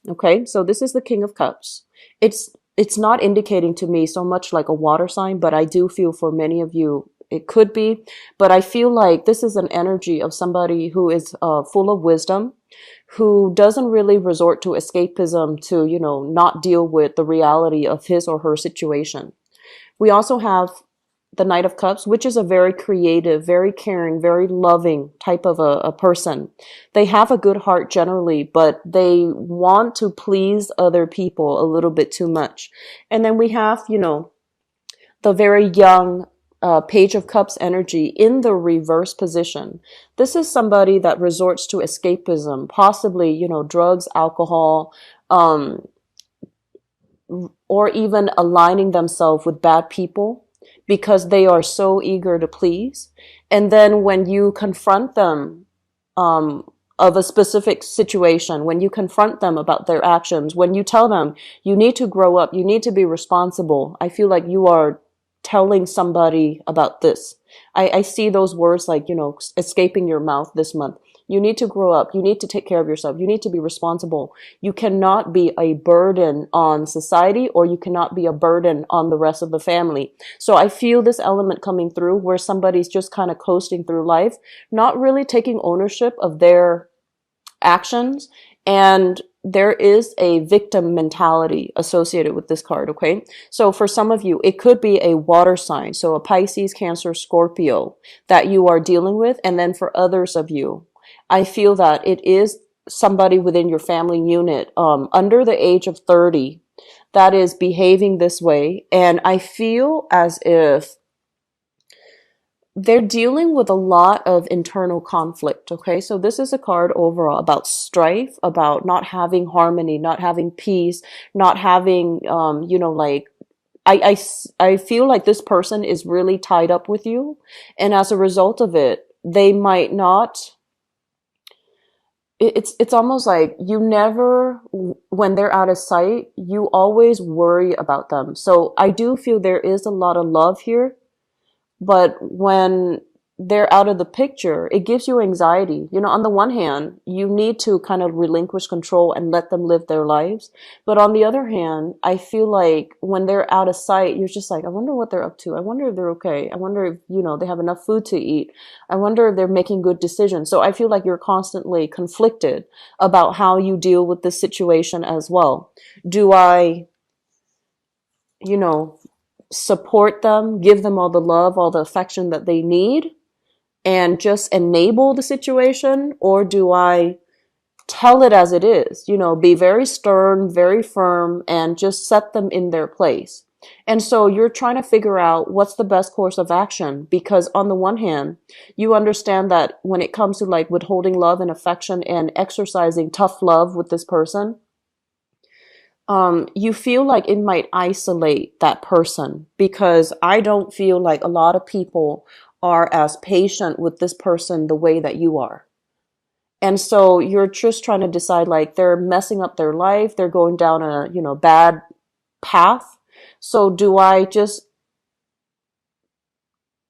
Okay, so this is the King of Cups. It's not indicating to me so much like a water sign, but I do feel for many of you it could be. But I feel like this is an energy of somebody who is full of wisdom, who doesn't really resort to escapism to, not deal with the reality of his or her situation. We also have the Knight of Cups, which is a very creative, very caring, very loving type of a person. They have a good heart generally, but they want to please other people a little bit too much. And then we have, the very young Page of Cups energy in the reverse position. This is somebody that resorts to escapism, possibly, drugs, alcohol, or even aligning themselves with bad people because they are so eager to please. And then when you confront them of a specific situation, when you confront them about their actions, when you tell them you need to grow up, you need to be responsible, I feel like you are telling somebody about this. I see those words like, escaping your mouth this month. You need to grow up. You need to take care of yourself. You need to be responsible. You cannot be a burden on society, or you cannot be a burden on the rest of the family. So I feel this element coming through where somebody's just kind of coasting through life, not really taking ownership of their actions. And there is a victim mentality associated with this card, okay? So for some of you, it could be a water sign, so a Pisces, Cancer, Scorpio that you are dealing with. And then for others of you, I feel that it is somebody within your family unit under the age of 30 that is behaving this way. And I feel as if they're dealing with a lot of internal conflict. Okay, so this is a card overall about strife, about not having harmony, not having peace, not having, like, I feel like this person is really tied up with you. And as a result of it, they might not, it's almost like you never, when they're out of sight, you always worry about them. So I do feel there is a lot of love here, but when they're out of the picture, it gives you anxiety. On the one hand, you need to kind of relinquish control and let them live their lives. But on the other hand, I feel like when they're out of sight, you're just like, I wonder what they're up to. I wonder if they're okay. I wonder if, they have enough food to eat. I wonder if they're making good decisions. So I feel like you're constantly conflicted about how you deal with this situation as well. Do I, you know, support them, give them all the love, all the affection that they need, and just enable the situation? Or do I tell it as it is, be very stern, very firm, and just set them in their place? And so you're trying to figure out what's the best course of action, because on the one hand, you understand that when it comes to like withholding love and affection and exercising tough love with this person, you feel like it might isolate that person, because I don't feel like a lot of people are as patient with this person the way that you are. And so you're just trying to decide, like, they're messing up their life, they're going down a, bad path. So do I just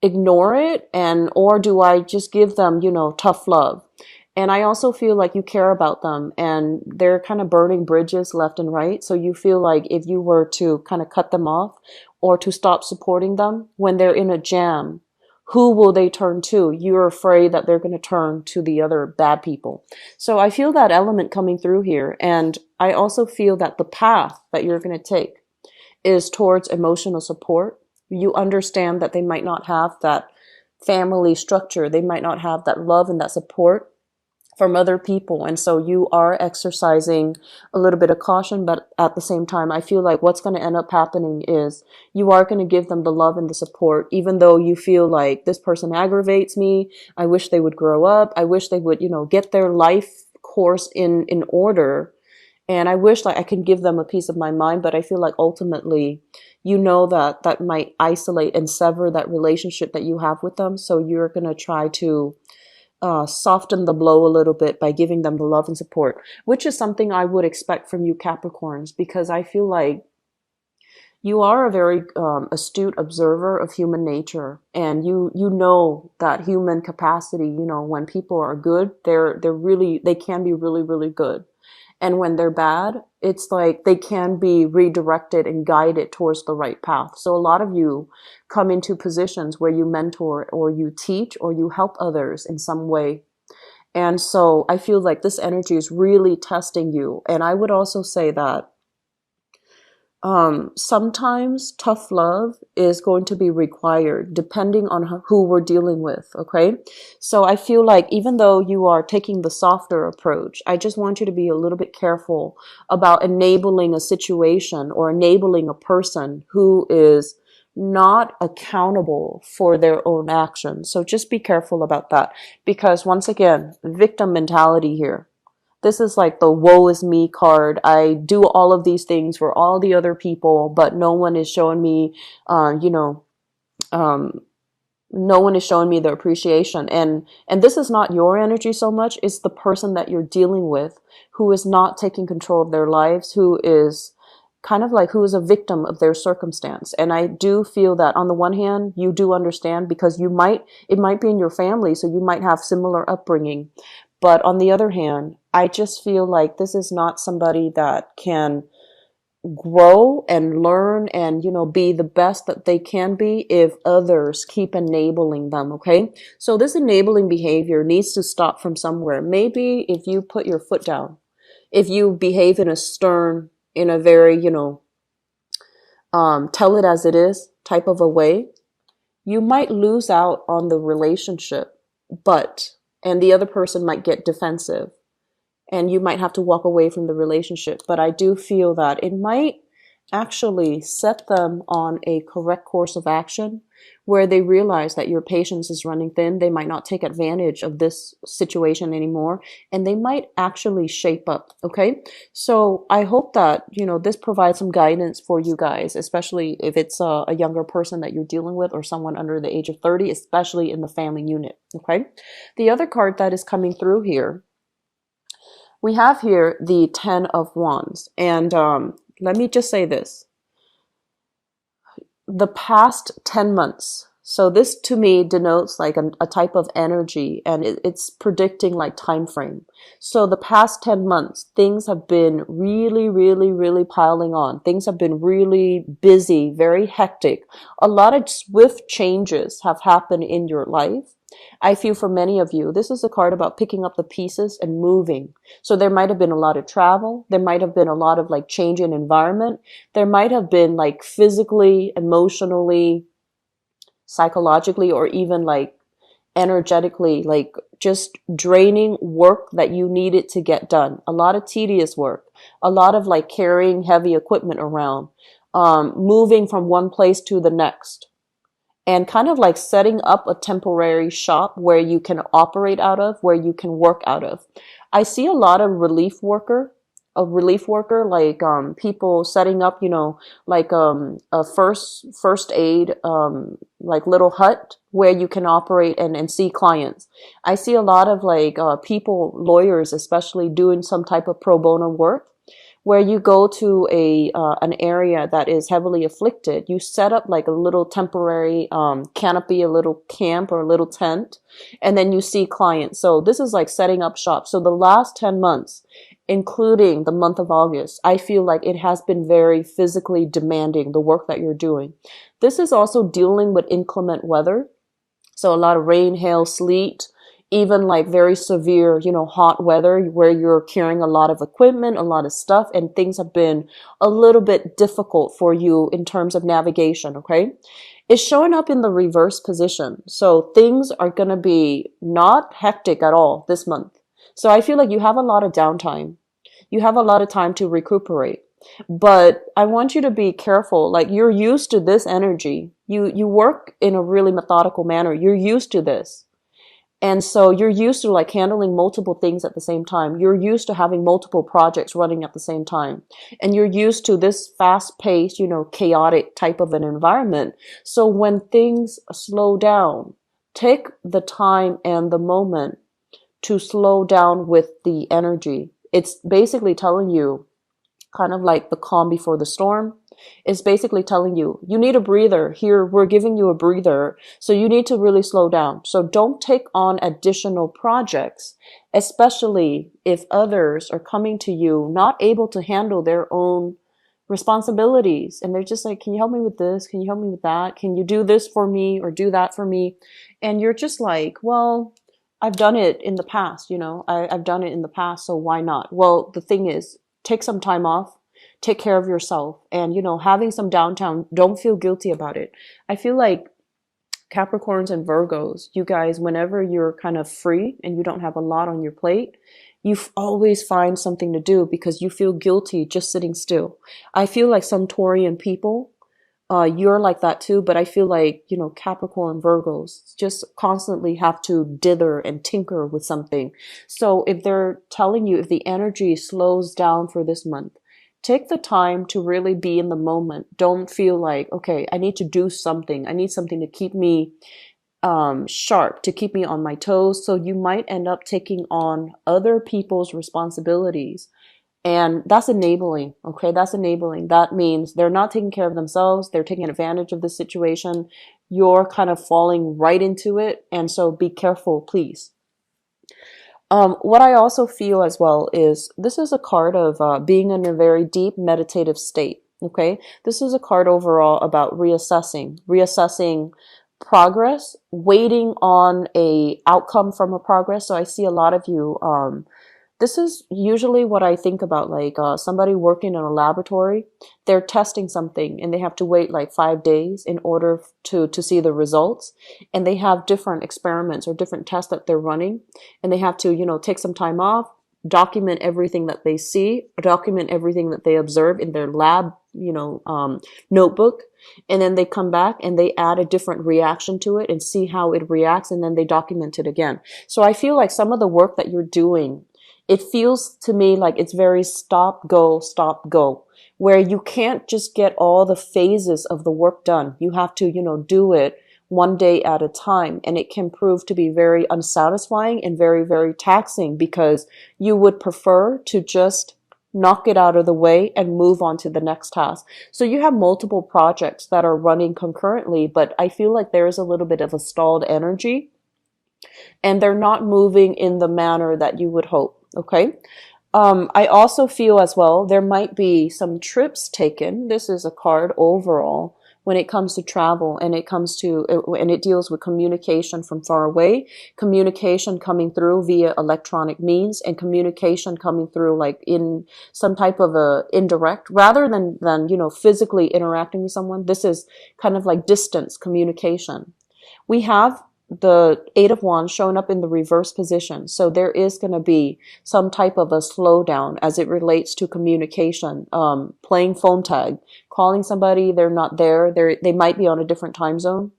ignore it, or do I just give them, tough love? And I also feel like you care about them, and they're kind of burning bridges left and right. So you feel like if you were to kind of cut them off or to stop supporting them when they're in a jam, who will they turn to? You're afraid that they're going to turn to the other bad people. So I feel that element coming through here. And I also feel that the path that you're going to take is towards emotional support. You understand that they might not have that family structure. They might not have that love and that support from other people. And so you are exercising a little bit of caution, but at the same time, I feel like what's going to end up happening is you are going to give them the love and the support, even though you feel like this person aggravates me. I wish they would grow up. I wish they would, get their life course in order. And I wish like I could give them a piece of my mind, but I feel like ultimately, that might isolate and sever that relationship that you have with them. So you're going to try to soften the blow a little bit by giving them the love and support, which is something I would expect from you Capricorns, because I feel like you are a very astute observer of human nature, and you know that human capacity. When people are good, they can be really, really good. And when they're bad, it's like they can be redirected and guided towards the right path. So a lot of you come into positions where you mentor or you teach or you help others in some way. And so I feel like this energy is really testing you. And I would also say that sometimes tough love is going to be required depending on who we're dealing with. Okay. So I feel like even though you are taking the softer approach, I just want you to be a little bit careful about enabling a situation or enabling a person who is not accountable for their own actions. So just be careful about that, because once again, victim mentality here. This is like the woe is me card. I do all of these things for all the other people, but no one is showing me, you know, um, no one is showing me the appreciation. And this is not your energy so much. It's the person that you're dealing with who is not taking control of their lives, who is kind of like who is a victim of their circumstance. And I do feel that on the one hand, you do understand because it might be in your family, so you might have similar upbringing. But on the other hand, I just feel like this is not somebody that can grow and learn and, you know, be the best that they can be if others keep enabling them. Okay. So this enabling behavior needs to stop from somewhere. Maybe if you put your foot down, if you behave in a stern, in a very, you know, tell it as it is type of a way, you might lose out on the relationship, and the other person might get defensive and you might have to walk away from the relationship. But I do feel that it might actually set them on a correct course of action where they realize that your patience is running thin. They might not take advantage of this situation anymore, and they might actually shape up. Okay. So I hope that, you know, this provides some guidance for you guys, especially if it's a younger person that you're dealing with or someone under the age of 30, especially in the family unit. Okay. The other card that is coming through here, we have here the 10 of Wands. And let me just say this. The past 10 months. So this to me denotes like a type of energy, and it's predicting like time frame. So the past 10 months, things have been really, really, really piling on. Things have been really busy, very hectic. A lot of swift changes have happened in your life. I feel for many of you, this is a card about picking up the pieces and moving. So there might have been a lot of travel. There might have been a lot of like change in environment. There might have been like physically, emotionally, psychologically, or even like energetically, like just draining work that you needed to get done. A lot of tedious work, a lot of like carrying heavy equipment around, moving from one place to the next, and kind of like setting up a temporary shop where you can operate out of, where you can work out of. I see a lot of a relief worker, like people setting up, you know, like a first aid like little hut where you can operate and see clients. I see a lot of like people, lawyers especially, doing some type of pro bono work where you go to an area that is heavily afflicted. You set up like a little temporary canopy, a little camp or a little tent, and then you see clients. So this is like setting up shop. So the last 10 months, including the month of August, I feel like it has been very physically demanding, the work that you're doing. This is also dealing with inclement weather. So a lot of rain, hail, sleet, even like very severe, you know, hot weather where you're carrying a lot of equipment, a lot of stuff, and things have been a little bit difficult for you in terms of navigation. Okay. It's showing up in the reverse position. So things are going to be not hectic at all this month. So I feel like you have a lot of downtime. You have a lot of time to recuperate. But I want you to be careful. Like, you're used to this energy. You work in a really methodical manner. You're used to this. And so you're used to like handling multiple things at the same time. You're used to having multiple projects running at the same time. And you're used to this fast paced, you know, chaotic type of an environment. So when things slow down, take the time and the moment to slow down with the energy. It's basically telling you kind of like the calm before the storm. It's basically telling you, you need a breather. Here, we're giving you a breather. So you need to really slow down. So don't take on additional projects, especially if others are coming to you not able to handle their own responsibilities. And they're just like, can you help me with this? Can you help me with that? Can you do this for me or do that for me? And you're just like, well, I've done it in the past, I've done it in the past, so why not? Well, the thing is, take some time off, take care of yourself, and, having some downtime, don't feel guilty about it. I feel like Capricorns and Virgos, you guys, whenever you're kind of free and you don't have a lot on your plate, you always find something to do because you feel guilty just sitting still. I feel like some Taurian people, you're like that too, but I feel like, Capricorn, Virgos just constantly have to dither and tinker with something. So if they're telling you, if the energy slows down for this month, take the time to really be in the moment. Don't feel like, okay, I need to do something. I need something to keep me sharp, to keep me on my toes. So you might end up taking on other people's responsibilities. And that's enabling, okay? That's enabling. That means they're not taking care of themselves. They're taking advantage of the situation. You're kind of falling right into it. And so be careful, please. What I also feel as well is this is a card of being in a very deep meditative state. Okay, this is a card overall about reassessing progress, waiting on a outcome from a progress. So I see a lot of you. This is usually what I think about, like somebody working in a laboratory. They're testing something and they have to wait like 5 days in order to see the results. And they have different experiments or different tests that they're running. And they have to, take some time off, document everything that they see, document everything that they observe in their lab, notebook. And then they come back and they add a different reaction to it and see how it reacts. And then they document it again. So I feel like some of the work that you're doing, it feels to me like it's very stop, go, where you can't just get all the phases of the work done. You have to, do it one day at a time. And it can prove to be very unsatisfying and very, very taxing because you would prefer to just knock it out of the way and move on to the next task. So you have multiple projects that are running concurrently, but I feel like there is a little bit of a stalled energy and they're not moving in the manner that you would hope. Okay. I also feel as well, there might be some trips taken. This is a card overall when it comes to travel and it deals with communication from far away, communication coming through via electronic means, and communication coming through like in some type of a indirect rather than, physically interacting with someone. This is kind of like distance communication. We have the Eight of Wands showing up in the reverse position. So there is going to be some type of a slowdown as it relates to communication, playing phone tag, calling somebody, they're not there. They might be on a different time zone.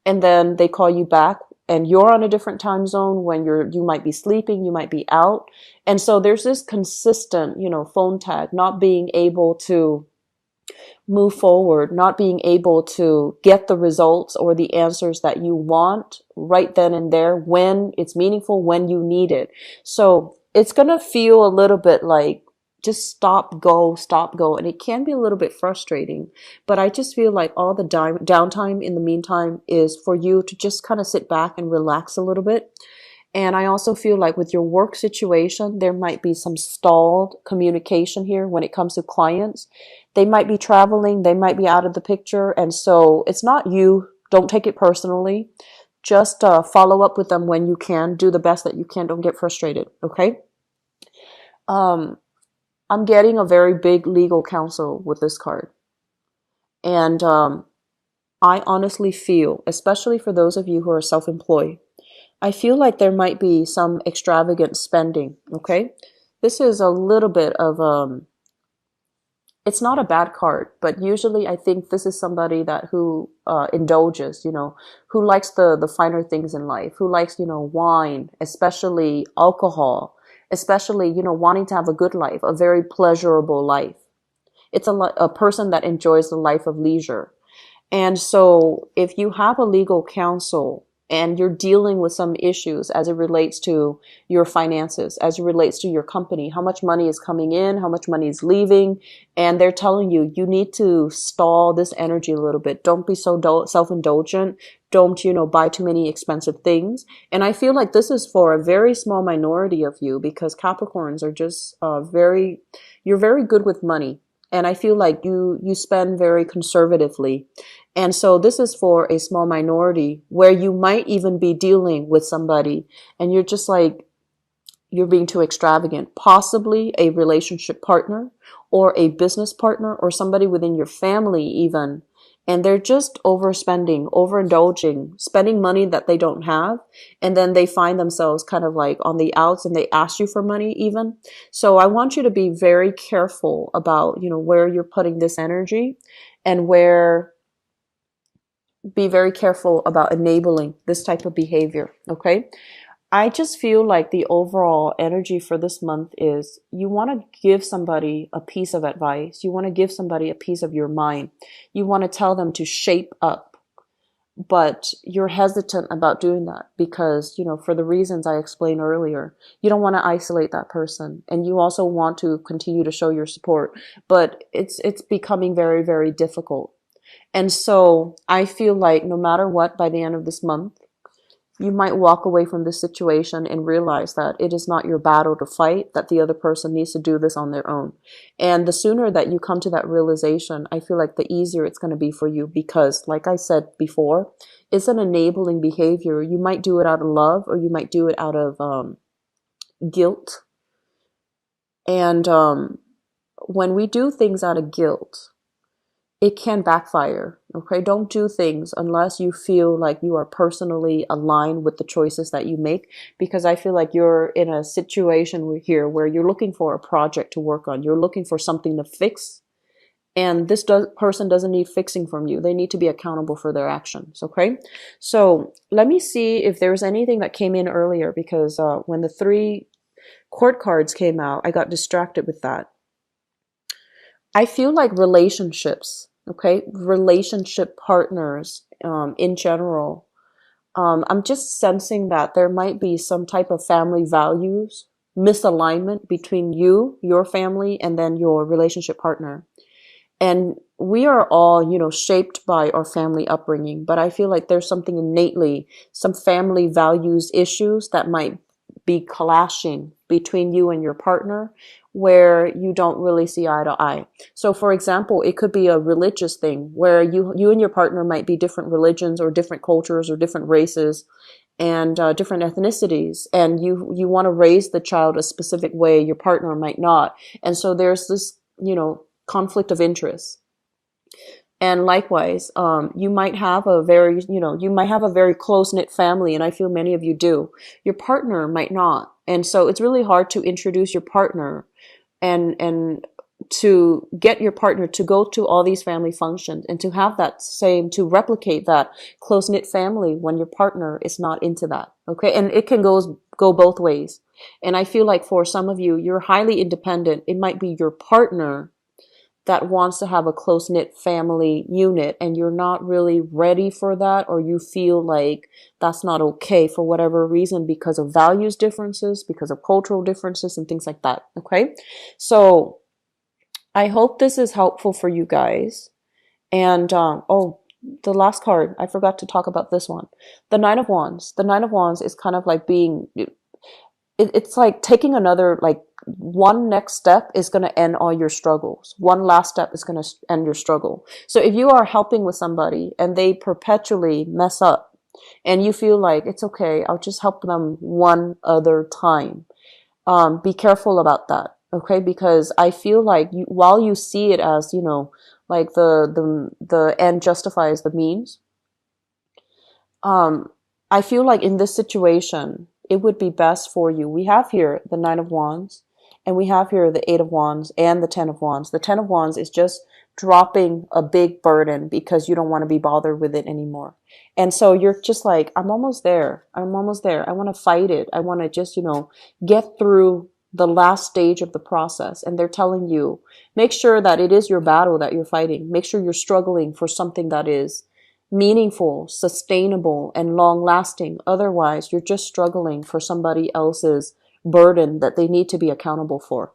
And then they call you back and you're on a different time zone when you might be sleeping, you might be out. And so there's this consistent, phone tag, not being able to move forward, not being able to get the results or the answers that you want right then and there when it's meaningful, when you need it. So it's going to feel a little bit like just stop, go. And it can be a little bit frustrating, but I just feel like all the downtime in the meantime is for you to just kind of sit back and relax a little bit. And I also feel like with your work situation, there might be some stalled communication here when it comes to clients. They might be traveling, they might be out of the picture. And so it's not you. Don't take it personally. Just follow up with them when you can. Do the best that you can. Don't get frustrated. Okay. I'm getting a very big legal counsel with this card. And I honestly feel, especially for those of you who are self-employed, I feel like there might be some extravagant spending, okay? This is a little bit of, it's not a bad card, but usually I think this is somebody who indulges, who likes the finer things in life, who likes, wine, especially alcohol, especially, wanting to have a good life, a very pleasurable life. It's a person that enjoys the life of leisure. And so if you have a legal counsel, and you're dealing with some issues as it relates to your finances, as it relates to your company, how much money is coming in, how much money is leaving. And they're telling you, you need to stall this energy a little bit. Don't be so self-indulgent. Don't, buy too many expensive things. And I feel like this is for a very small minority of you, because Capricorns are just you're very good with money. And I feel like you spend very conservatively. And so this is for a small minority where you might even be dealing with somebody and you're just like, you're being too extravagant, possibly a relationship partner or a business partner or somebody within your family even. And they're just overspending, overindulging, spending money that they don't have. And then they find themselves kind of like on the outs and they ask you for money even. So I want you to be very careful about, where you're putting this energy, and be very careful about enabling this type of behavior. Okay. I just feel like the overall energy for this month is you want to give somebody a piece of advice. You want to give somebody a piece of your mind. You want to tell them to shape up, but you're hesitant about doing that because, for the reasons I explained earlier, you don't want to isolate that person. And you also want to continue to show your support, but it's becoming very, very difficult. And so I feel like no matter what, by the end of this month, you might walk away from this situation and realize that it is not your battle to fight, that the other person needs to do this on their own. And the sooner that you come to that realization, I feel like the easier it's going to be for you because, like I said before, it's an enabling behavior. You might do it out of love or you might do it out of guilt. And when we do things out of guilt, it can backfire. Okay. Don't do things unless you feel like you are personally aligned with the choices that you make, because I feel like you're in a situation here where you're looking for a project to work on. You're looking for something to fix. And this person doesn't need fixing from you. They need to be accountable for their actions. Okay. So let me see if there's anything that came in earlier, because when the 3 court cards came out, I got distracted with that. I feel like relationships, okay, relationship partners in general, I'm just sensing that there might be some type of family values misalignment between you, your family, and then your relationship partner. And we are all, shaped by our family upbringing, but I feel like there's something innately, some family values issues that might be clashing between you and your partner, where you don't really see eye to eye. So for example, it could be a religious thing where you and your partner might be different religions or different cultures or different races and different ethnicities, and you want to raise the child a specific way, your partner might not. And so there's this, conflict of interest. And likewise, you might have a very close-knit family, and I feel many of you do. Your partner might not. And so it's really hard to introduce your partner and to get your partner to go to all these family functions and to have to replicate that close-knit family when your partner is not into that. Okay. And it can go both ways. And I feel like for some of you, you're highly independent. It might be your partner that wants to have a close-knit family unit and you're not really ready for that, or you feel like that's not okay for whatever reason because of values differences, because of cultural differences and things like that. Okay. So I hope this is helpful for you guys. And, the last card, I forgot to talk about this one. The Nine of Wands. The Nine of Wands is kind of like it's like taking another, like one next step is going to end all your struggles. One last step is going to end your struggle. So if you are helping with somebody and they perpetually mess up and you feel like it's okay, I'll just help them one other time. Be careful about that. Okay. Because I feel like while you see it as, like the end justifies the means. I feel like in this situation, it would be best for you. We have here the Nine of Wands, and we have here the Eight of Wands and the Ten of Wands. The Ten of Wands is just dropping a big burden because you don't want to be bothered with it anymore. And so you're just like, I'm almost there. I'm almost there. I want to fight it. I want to just, get through the last stage of the process. And they're telling you, make sure that it is your battle that you're fighting. Make sure you're struggling for something that is meaningful, sustainable, and long lasting. Otherwise, you're just struggling for somebody else's burden that they need to be accountable for.